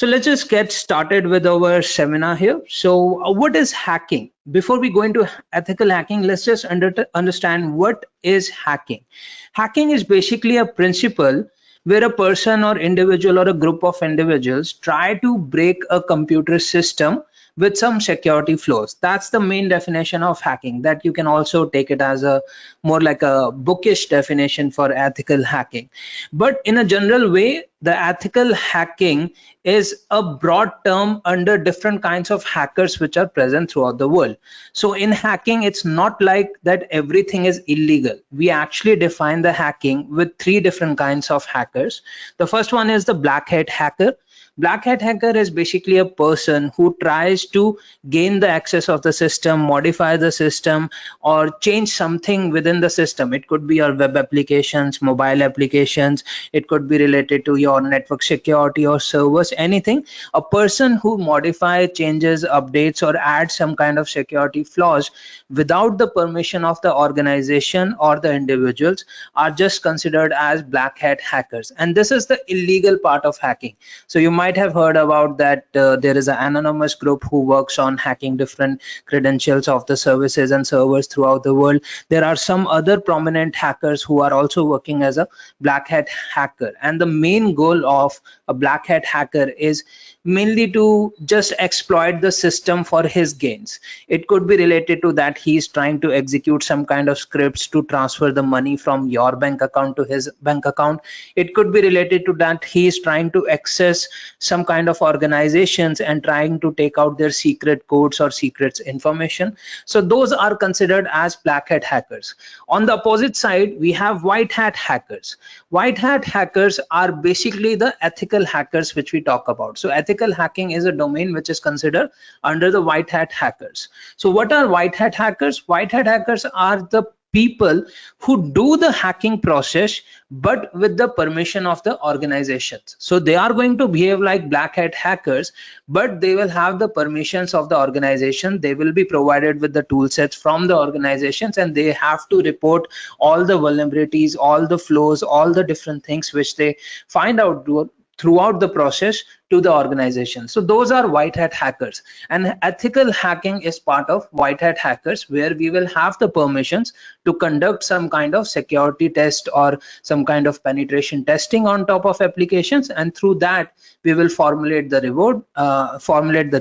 So let's just get started with our seminar here. So what is hacking? Before we go into ethical hacking, let's just understand what is hacking. Hacking is basically a principle where a person or individual or a group of individuals try to break a computer system with some security flaws. That's the main definition of hacking. That you can also take it as a more like a bookish definition for ethical hacking. But in a general way, the ethical hacking is a broad term under different kinds of hackers which are present throughout the world. So in hacking, it's not like that everything is illegal. We actually define the hacking with three different kinds of hackers. The first one is the black hat hacker. Black hat hacker is basically a person who tries to gain the access of the system, modify the system, or change something within the system. It could be your web applications, mobile applications, it could be related to your network security or servers, anything. A person who modifies, changes, updates, or adds some kind of security flaws without the permission of the organization or the individuals are just considered as black hat hackers. And this is the illegal part of hacking. So you might have heard about that there is an anonymous group who works on hacking different credentials of the services and servers throughout the world. There are some other prominent hackers who are also working as a black hat hacker, and the main goal of a black hat hacker is mainly to just exploit the system for his gains. It could be related to that he is trying to execute some kind of scripts to transfer the money from your bank account to his bank account. It could be related to that he is trying to access some kind of organizations and trying to take out their secret codes or secrets information. So those are considered as black hat hackers. On the opposite side, we have white hat hackers. White hat hackers are basically the ethical hackers which we talk about. So ethical hacking is a domain which is considered under the white hat hackers. So what are white hat hackers? White hat hackers are the people who do the hacking process but with the permission of the organizations. So they are going to behave like black hat hackers, but they will have the permissions of the organization. They will be provided with the tool sets from the organizations, and they have to report all the vulnerabilities, all the flaws, all the different things which they find out throughout the process to the organization. So those are white hat hackers, and ethical hacking is part of white hat hackers, where we will have the permissions to conduct some kind of security test or some kind of penetration testing on top of applications, and through that we will formulate the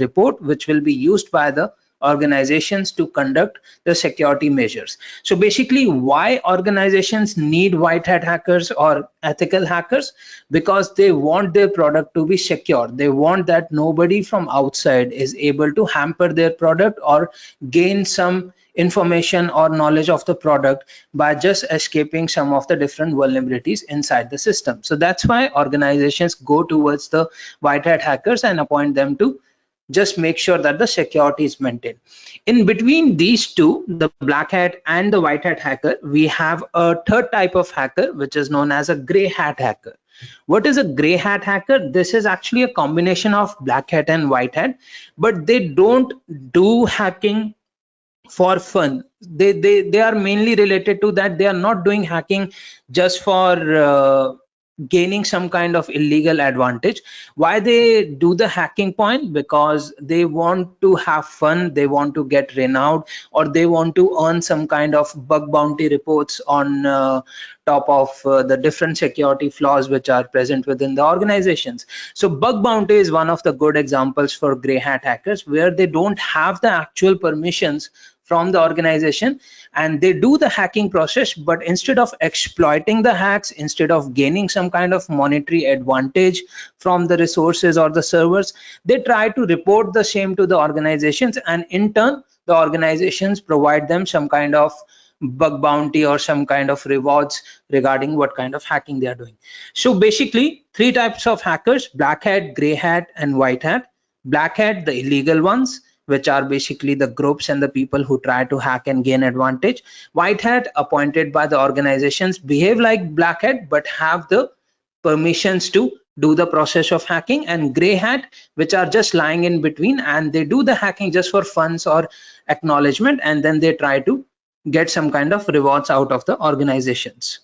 report which will be used by the organizations to conduct the security measures. So basically, why organizations need white hat hackers or ethical hackers? Because they want their product to be secure. They want that nobody from outside is able to hamper their product or gain some information or knowledge of the product by just escaping some of the different vulnerabilities inside the system. So that's why organizations go towards the white hat hackers and appoint them to just make sure that the security is maintained. In between these two, the black hat and the white hat hacker, we have a third type of hacker, which is known as a gray hat hacker. What is a gray hat hacker? This is actually a combination of black hat and white hat, but they don't do hacking for fun. They are mainly related to that. They are not doing hacking just for gaining some kind of illegal advantage. Why they do the hacking point? Because they want to have fun, they want to get renowned, or they want to earn some kind of bug bounty reports on top of the different security flaws which are present within the organizations. So bug bounty is one of the good examples for gray hat hackers, where they don't have the actual permissions from the organization and they do the hacking process, but instead of exploiting the hacks, instead of gaining some kind of monetary advantage from the resources or the servers, they try to report the same to the organizations, and in turn the organizations provide them some kind of bug bounty or some kind of rewards regarding what kind of hacking they are doing. So basically, three types of hackers: black hat, gray hat, and white hat. Black hat, the illegal ones, which are basically the groups and the people who try to hack and gain advantage. White hat, appointed by the organizations, behave like black hat but have the permissions to do the process of hacking. And gray hat, which are just lying in between, and they do the hacking just for funds or acknowledgement, and then they try to get some kind of rewards out of the organizations.